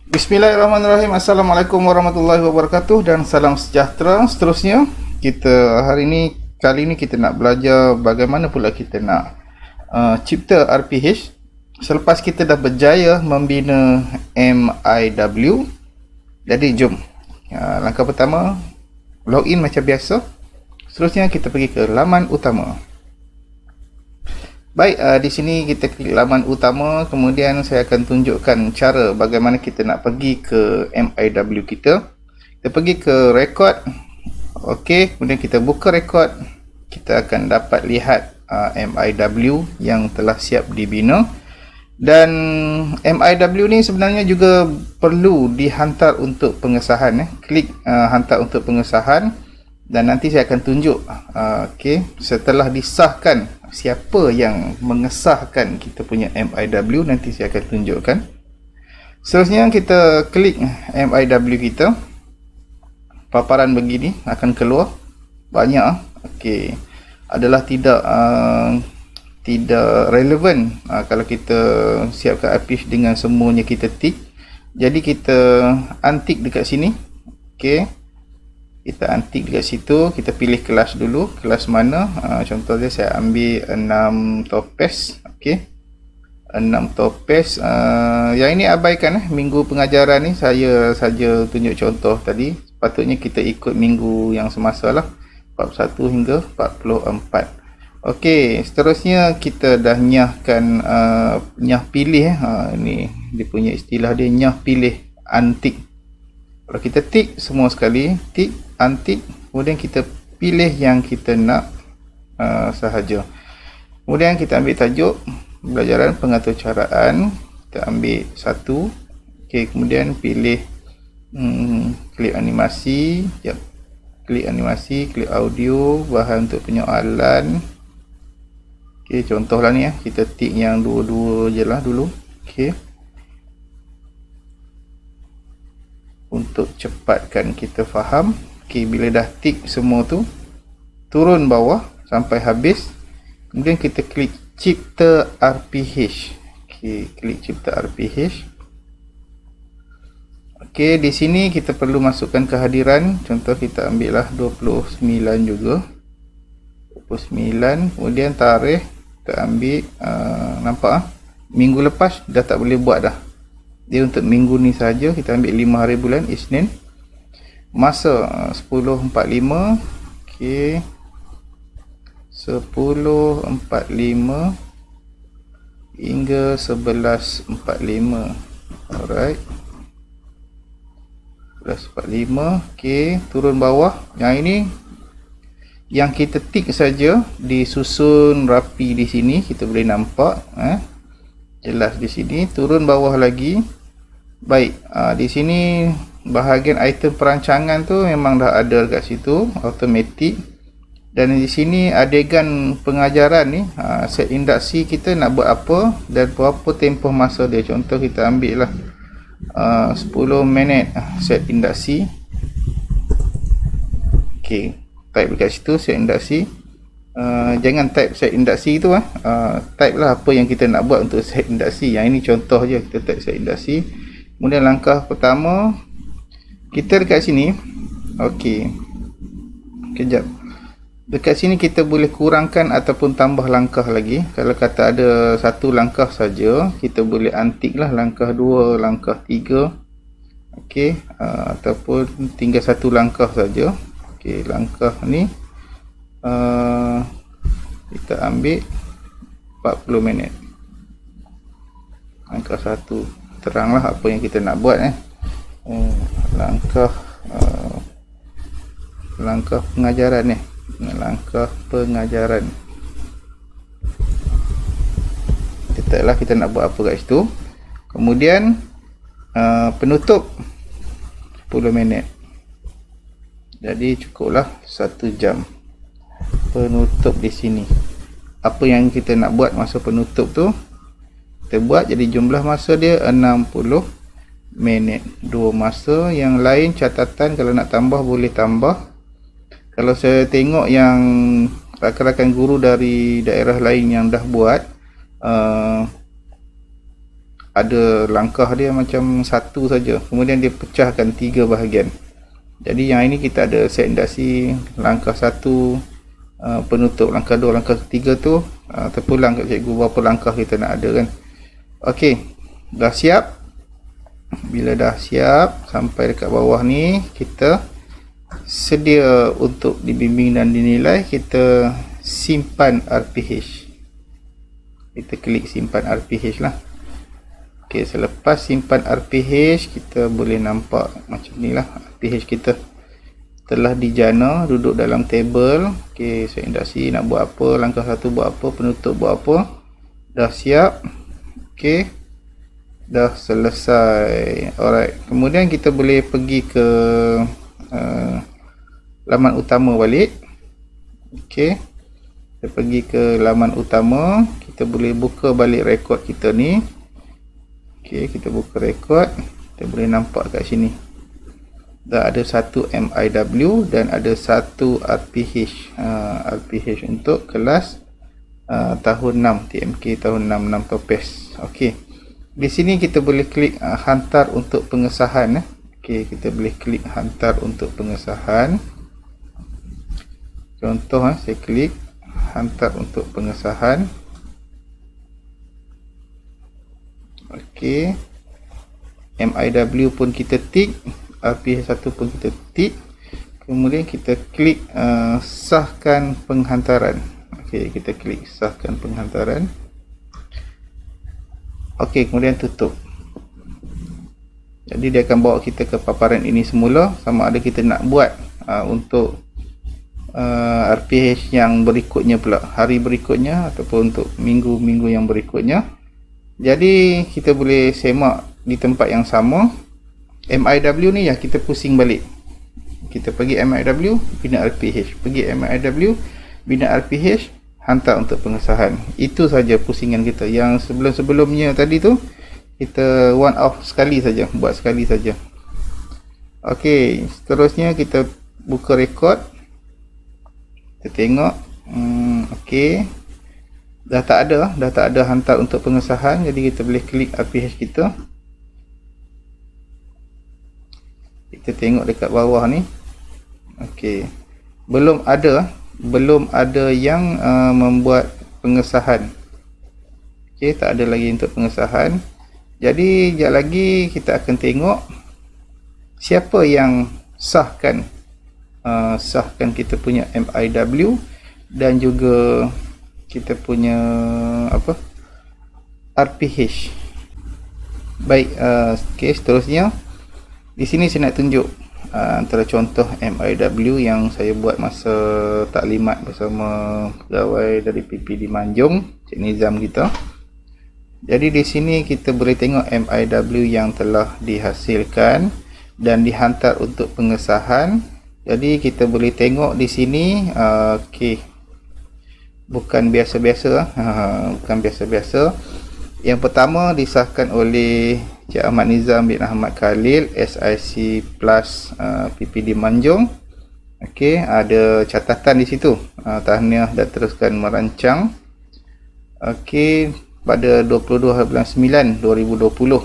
Bismillahirrahmanirrahim. Assalamualaikum warahmatullahi wabarakatuh dan salam sejahtera. Seterusnya, kali ini kita nak belajar bagaimana pula kita nak cipta RPH. Selepas kita dah berjaya membina MIW, jadi jom. Langkah pertama, login macam biasa. Seterusnya kita pergi ke laman utama. Baik, di sini kita klik laman utama, kemudian saya akan tunjukkan cara bagaimana kita nak pergi ke MIW kita. Kita pergi ke record. Okey, kemudian kita buka record. Kita akan dapat lihat MIW yang telah siap dibina. Dan MIW ni sebenarnya juga perlu dihantar untuk pengesahan. Klik hantar untuk pengesahan. Dan nanti saya akan tunjuk setelah disahkan siapa yang mengesahkan kita punya MIW, nanti saya akan tunjukkan. Seterusnya kita klik MIW kita, paparan begini akan keluar banyak. Adalah tidak relevan kalau kita siapkan RPH dengan semuanya kita tick. Jadi kita untick dekat sini. Kita untick dekat situ, kita pilih kelas dulu, kelas mana. Contohnya saya ambil 6 topes. 6 topes. Yang ini abaikan, minggu pengajaran ni saya saja tunjuk contoh tadi. Sepatutnya kita ikut minggu yang semasa lah, 41 hingga 44. Seterusnya kita dah nyahkan nyah pilih. Ini dia punya istilah dia, nyah pilih untick. Kalau kita tick semua sekali, tick, untick, kemudian kita pilih yang kita nak sahaja. Kemudian kita ambil tajuk pembelajaran pengaturcaraan, kita ambil satu. Kemudian pilih klik animasi, klik animasi, klik audio, bahan untuk penyoalan. Contohlah ni kita tick yang dua-dua je lah dulu. Untuk cepatkan kita faham. Bila dah tick semua tu, turun bawah sampai habis, kemudian kita klik cipta RPH. Klik cipta RPH. Di sini kita perlu masukkan kehadiran. Contoh kita ambil lah 29 juga, 29. Kemudian tarikh kita ambil nampak minggu lepas dah tak boleh buat dah. Dia untuk minggu ni saja. Kita ambil 5 hari bulan Isnin. Masa 10.45. 10.45 hingga 11.45. Alright, 11.45. Turun bawah. Yang ini yang kita tick saja, disusun rapi di sini, kita boleh nampak jelas di sini. Turun bawah lagi. Baik, di sini bahagian item perancangan tu memang dah ada dekat situ, automatic. Dan di sini adegan pengajaran ni, set induksi kita nak buat apa dan berapa tempoh masa dia. Contoh kita ambil lah 10 minit set induksi. Type dekat situ set induksi. Jangan type set induksi tu type lah apa yang kita nak buat untuk set induksi. Yang ini contoh je, kita type set induksi. Kemudian langkah pertama kita dekat sini. Kejap, dekat sini kita boleh kurangkan ataupun tambah langkah lagi. Kalau kata ada satu langkah saja, kita boleh untick lah langkah 2, langkah 3. Ataupun tinggal satu langkah saja. Langkah ni kita ambil 40 minit. Langkah 1, teranglah apa yang kita nak buat. Langkah pengajaran ni, langkah pengajaran. Letaklah kita nak buat apa kat situ. Kemudian penutup 10 minit. Jadi cukuplah 1 jam penutup di sini. Apa yang kita nak buat masa penutup tu kita buat. Jadi jumlah masa dia 60 minit. 2 masa. Yang lain catatan, kalau nak tambah boleh tambah. Kalau saya tengok yang rakan-rakan guru dari daerah lain yang dah buat, ada langkah dia macam satu saja, kemudian dia pecahkan 3 bahagian. Jadi yang ini kita ada set industri langkah 1, penutup langkah 2, langkah 3 tu terpulang kat cikgu berapa langkah kita nak ada kan. Okey, dah siap. Bila dah siap sampai dekat bawah ni, kita sedia untuk dibimbing dan dinilai. Kita simpan RPH. Kita klik simpan RPH lah. Okey, selepas simpan RPH, kita boleh nampak macam ni lah. RPH kita telah dijana, duduk dalam table. Okey, set industri nak buat apa, langkah 1 buat apa, penutup buat apa. Dah siap. Okey, dah selesai. Alright, kemudian kita boleh pergi ke laman utama balik. Okey, kita pergi ke laman utama. Kita boleh buka balik rekod kita ni. Okey, kita buka rekod. Kita boleh nampak kat sini dah ada 1 MIW dan ada 1 RPH. RPH untuk kelas tahun 6, TMK tahun 6 Topaz. Okey, di sini kita boleh klik hantar untuk pengesahan. Okey, kita boleh klik hantar untuk pengesahan. Contoh, saya klik hantar untuk pengesahan. Okey, MIW pun kita tik, RPH1 pun kita tik. Kemudian kita klik sahkan penghantaran. Okey, kita klik sahkan penghantaran. Okey, kemudian tutup. Jadi dia akan bawa kita ke paparan ini semula, sama ada kita nak buat untuk RPH yang berikutnya pula, hari berikutnya, ataupun untuk minggu-minggu yang berikutnya. Jadi kita boleh semak di tempat yang sama. MIW ni yang kita pusing balik. Kita pergi MIW, bina RPH, pergi MIW, bina RPH, hantar untuk pengesahan. Itu saja pusingan kita. Yang sebelum-sebelumnya tadi tu kita one off sekali saja, buat sekali saja. Okey, seterusnya kita buka rekod. Kita tengok. Okey, dah tak ada hantar untuk pengesahan. Jadi kita boleh klik RPH kita. Kita tengok dekat bawah ni. Okey, belum ada yang membuat pengesahan. Okey, tak ada lagi untuk pengesahan. Jadi sekejap lagi kita akan tengok siapa yang sahkan kita punya MIW dan juga kita punya RPH. Baik, okey, seterusnya di sini saya nak tunjuk antara contoh MIW yang saya buat masa taklimat bersama pegawai dari PPD Manjung, Cik Nizam kita. Jadi di sini kita boleh tengok MIW yang telah dihasilkan dan dihantar untuk pengesahan. Jadi kita boleh tengok di sini, okey, bukan biasa-biasa. Bukan biasa-biasa. Yang pertama disahkan oleh Cik Ahmad Nizam bin Ahmad Khalil, SIC Plus PPD Manjung. Okey, ada catatan di situ. Tahniah dan teruskan merancang. Okey, pada 22/9/2020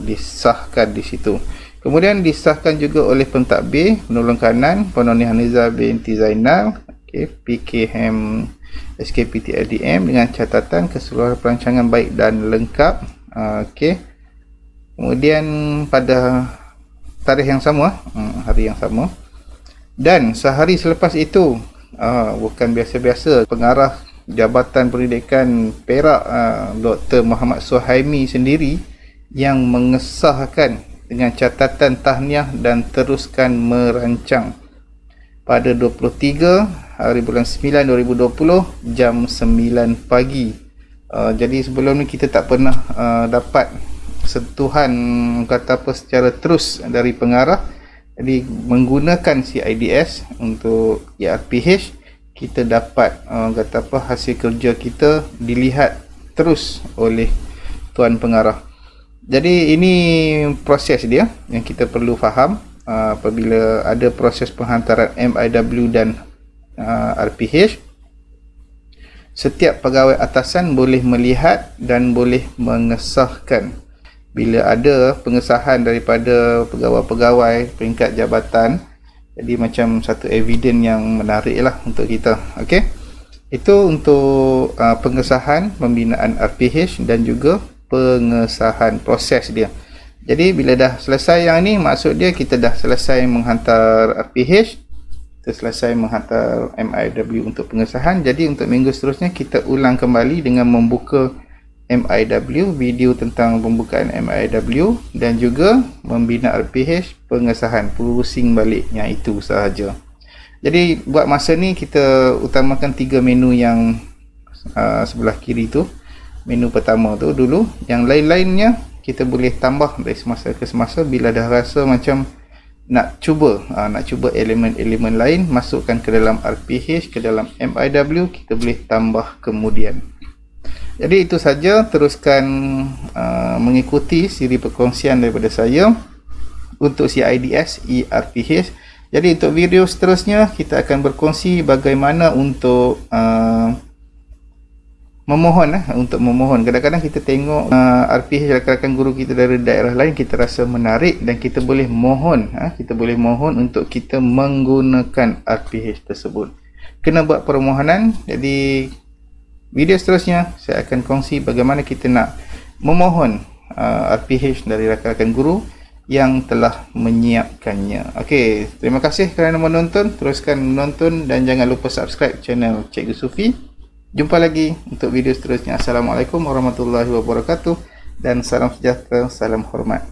disahkan di situ. Kemudian disahkan juga oleh pentadbir penolong kanan Penoniah Nizam binti Zainal, okey, PKM SKPT LDM dengan catatan keseluruhan perancangan baik dan lengkap. Okey. Kemudian pada tarikh yang sama, hari yang sama, dan sehari selepas itu, bukan biasa-biasa, pengarah Jabatan Pendidikan Perak, Dr. Muhammad Suhaimi sendiri yang mengesahkan dengan catatan tahniah dan teruskan merancang pada 23 hari bulan 9 2020 jam 9 pagi. Jadi sebelum ni kita tak pernah dapat sentuhan kata apa secara terus dari pengarah. Jadi menggunakan CIDS untuk RPH, kita dapat kata apa hasil kerja kita dilihat terus oleh tuan pengarah. Jadi ini proses dia yang kita perlu faham apabila ada proses penghantaran MIW dan RPH. Setiap pegawai atasan boleh melihat dan boleh mengesahkan bila ada pengesahan daripada pegawai-pegawai peringkat jabatan. Jadi macam satu evidence yang menarik lah untuk kita. Okey, itu untuk pengesahan pembinaan RPH dan juga pengesahan proses dia. Jadi bila dah selesai yang ni, maksud dia kita dah selesai menghantar RPH, kita selesai menghantar MIW untuk pengesahan. Jadi untuk minggu seterusnya kita ulang kembali dengan membuka MIW, video tentang pembukaan MIW dan juga membina RPH pengesahan, pusing balik yang itu sahaja. Jadi buat masa ni kita utamakan 3 menu yang sebelah kiri tu. Menu pertama tu dulu, yang lain-lainnya kita boleh tambah dari semasa ke semasa. Bila dah rasa macam nak cuba elemen-elemen lain, masukkan ke dalam RPH, ke dalam MIW, kita boleh tambah kemudian. Jadi itu saja, teruskan mengikuti siri perkongsian daripada saya untuk CIDS ERPH. Jadi untuk video seterusnya kita akan berkongsi bagaimana untuk memohon. Kadang-kadang kita tengok RPH rakan-rakan guru kita dari daerah lain, kita rasa menarik dan kita boleh mohon, untuk kita menggunakan RPH tersebut. Kena buat permohonan. Jadi video seterusnya saya akan kongsi bagaimana kita nak memohon RPH dari rakan-rakan guru yang telah menyiapkannya. Okey, terima kasih kerana menonton. Teruskan menonton dan jangan lupa subscribe channel Cikgu Sufi. Jumpa lagi untuk video seterusnya. Assalamualaikum warahmatullahi wabarakatuh dan salam sejahtera, salam hormat.